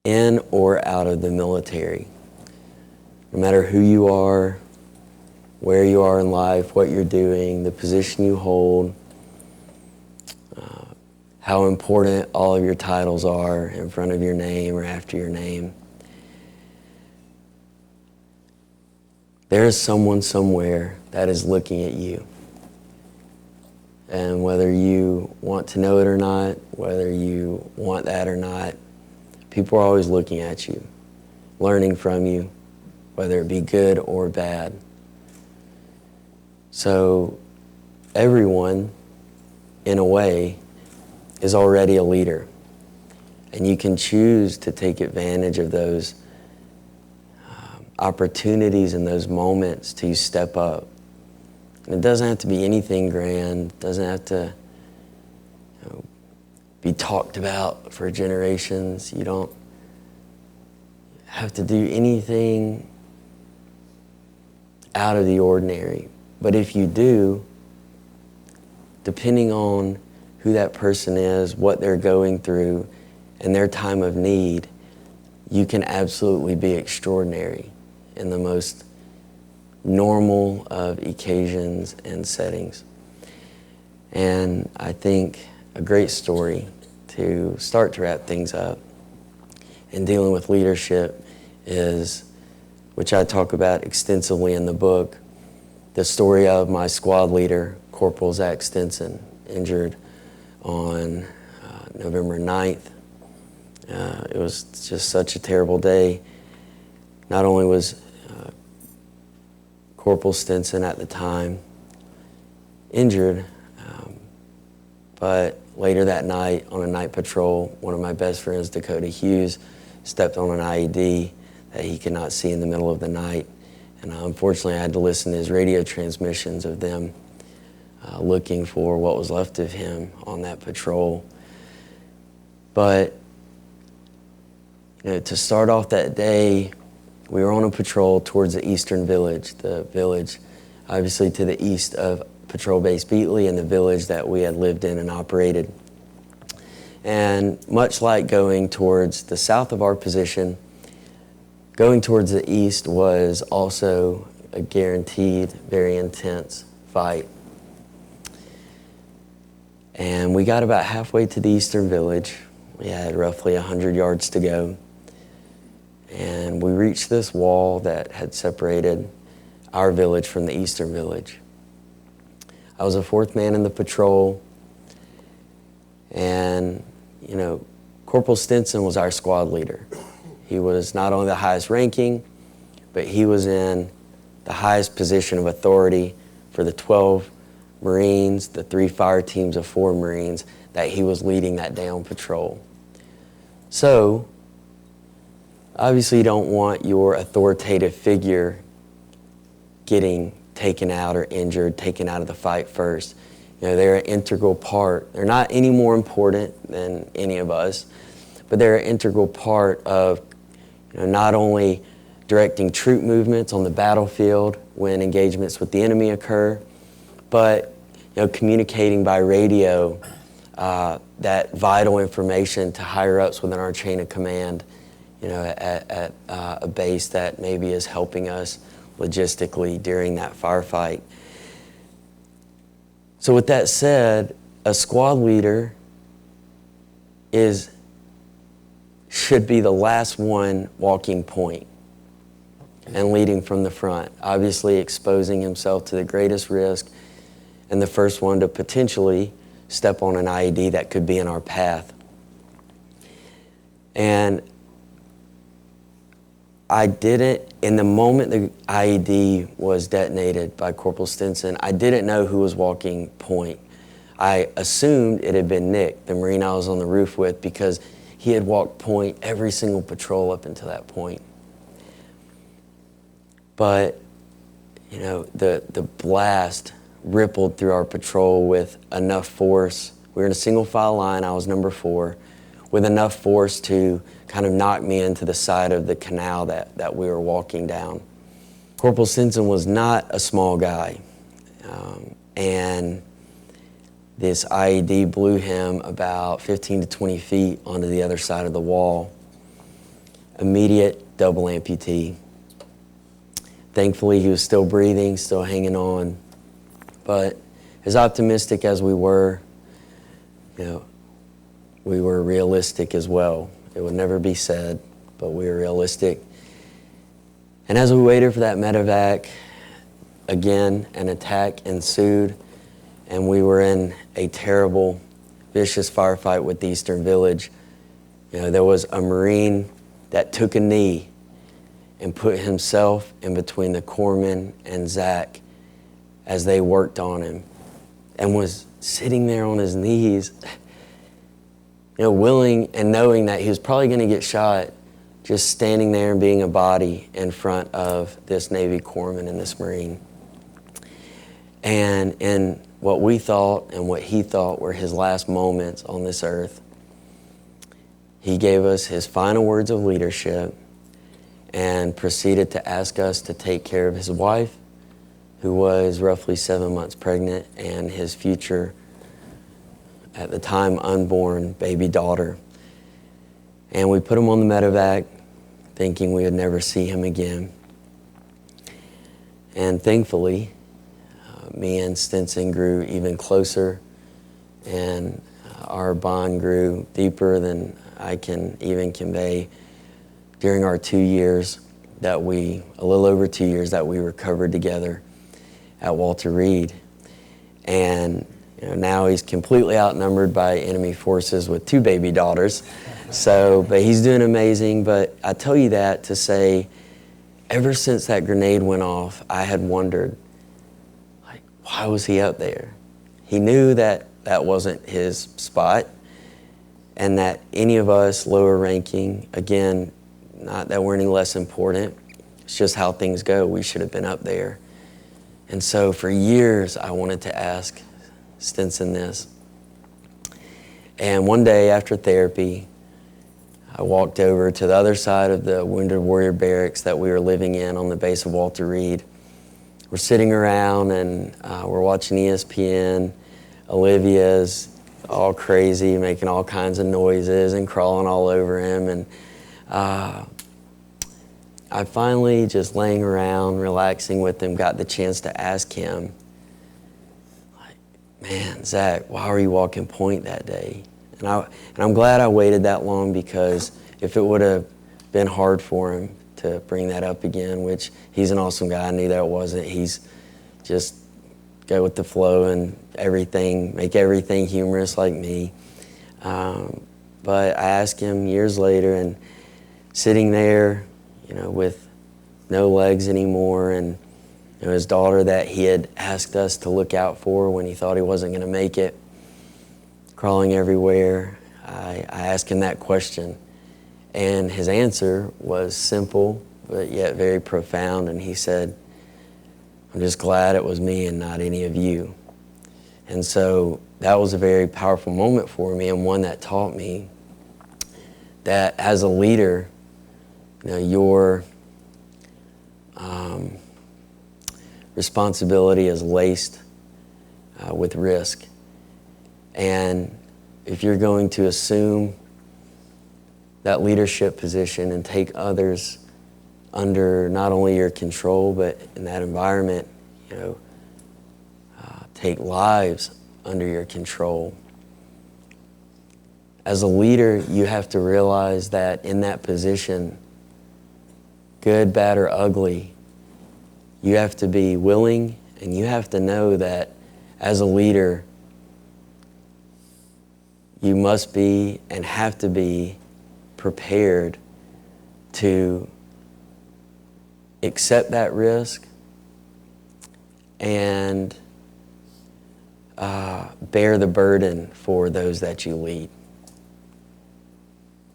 in or out of the military. No matter who you are, where you are in life, what you're doing, the position you hold, how important all of your titles are in front of your name or after your name. There is someone somewhere that is looking at you. And whether you want to know it or not, whether you want that or not, people are always looking at you, learning from you, whether it be good or bad. So everyone, in a way, is already a leader. And you can choose to take advantage of those opportunities and those moments to step up. And it doesn't have to be anything grand. It doesn't have to be talked about for generations. You don't have to do anything out of the ordinary. But if you do, depending on who that person is, what they're going through, and their time of need, you can absolutely be extraordinary in the most normal of occasions and settings. And I think a great story to start to wrap things up in dealing with leadership is, which I talk about extensively in the book, the story of my squad leader, Corporal Zach Stinson, injured on November 9th. It was just such a terrible day. Not only was Corporal Stinson at the time injured, but later that night on a night patrol, one of my best friends, Dakota Hughes, stepped on an IED that he could not see in the middle of the night. And unfortunately, I had to listen to his radio transmissions of them looking for what was left of him on that patrol. But to start off that day, we were on a patrol towards the Eastern Village, the village obviously to the east of Patrol Base Beatley and the village that we had lived in and operated. And much like going towards the south of our position, going towards the east was also a guaranteed, very intense fight. And we got about halfway to the Eastern Village. We had roughly 100 yards to go. And we reached this wall that had separated our village from the Eastern Village. I was the fourth man in the patrol. And, Corporal Stinson was our squad leader. He was not only the highest ranking, but he was in the highest position of authority for the 12 Marines, the 3 fire teams of 4 Marines that he was leading that day on patrol. So, obviously you don't want your authoritative figure getting taken out or injured, taken out of the fight first. They're an integral part. They're not any more important than any of us, but they're an integral part of not only directing troop movements on the battlefield when engagements with the enemy occur, but communicating by radio that vital information to higher ups within our chain of command, at a base that maybe is helping us logistically during that firefight. So with that said, a squad leader should be the last one walking point and leading from the front, obviously exposing himself to the greatest risk and the first one to potentially step on an IED that could be in our path. And I didn't, in the moment the IED was detonated by Corporal Stinson, I didn't know who was walking point. I assumed it had been Nick, the Marine I was on the roof with, because he had walked point every single patrol up until that point. But, the blast rippled through our patrol with enough force. We were in a single file line, I was number 4, with enough force to kind of knock me into the side of the canal that we were walking down. Corporal Stinson was not a small guy, and this IED blew him about 15 to 20 feet onto the other side of the wall. immediate double amputee. Thankfully, he was still breathing, still hanging on. But as optimistic as we were, we were realistic as well. It would never be said, but we were realistic. And as we waited for that medevac, again, an attack ensued, and we were in a terrible, vicious firefight with the Eastern Village. There was a Marine that took a knee and put himself in between the corpsman and Zach as they worked on him, and was sitting there on his knees, willing and knowing that he was probably going to get shot, just standing there and being a body in front of this Navy corpsman and this Marine. And in what we thought and what he thought were his last moments on this earth, he gave us his final words of leadership and proceeded to ask us to take care of his wife, who was roughly 7 months pregnant, and his future, at the time, unborn baby daughter. And we put him on the medevac, thinking we would never see him again. And thankfully, me and Stinson grew even closer, and our bond grew deeper than I can even convey during our 2 years a little over 2 years that we recovered together at Walter Reed. And now he's completely outnumbered by enemy forces with 2 baby daughters. But he's doing amazing. But I tell you that to say, ever since that grenade went off, I had wondered, why was he up there? He knew that that wasn't his spot, and that any of us lower ranking, again, not that we're any less important, it's just how things go. We should have been up there. And so for years, I wanted to ask Stinson this. And one day after therapy, I walked over to the other side of the Wounded Warrior Barracks that we were living in on the base of Walter Reed. We're sitting around and we're watching ESPN. Olivia's all crazy, making all kinds of noises and crawling all over him. And I finally, just laying around, relaxing with him, got the chance to ask him, man, Zach, why were you walking point that day? And I'm glad I waited that long, because if it would have been hard for him to bring that up again, which he's an awesome guy, I knew that it wasn't. He's just go with the flow and everything, make everything humorous like me. But I asked him years later, and sitting there, with no legs anymore, and his daughter that he had asked us to look out for when he thought he wasn't going to make it, crawling everywhere, I asked him that question. And his answer was simple, but yet very profound. And he said, I'm just glad it was me and not any of you. And so that was a very powerful moment for me, and one that taught me that as a leader, your responsibility is laced with risk. And if you're going to assume that leadership position and take others under not only your control, but in that environment, take lives under your control. As a leader, you have to realize that in that position, good, bad, or ugly, you have to be willing, and you have to know that as a leader, you must be and have to be prepared to accept that risk and bear the burden for those that you lead.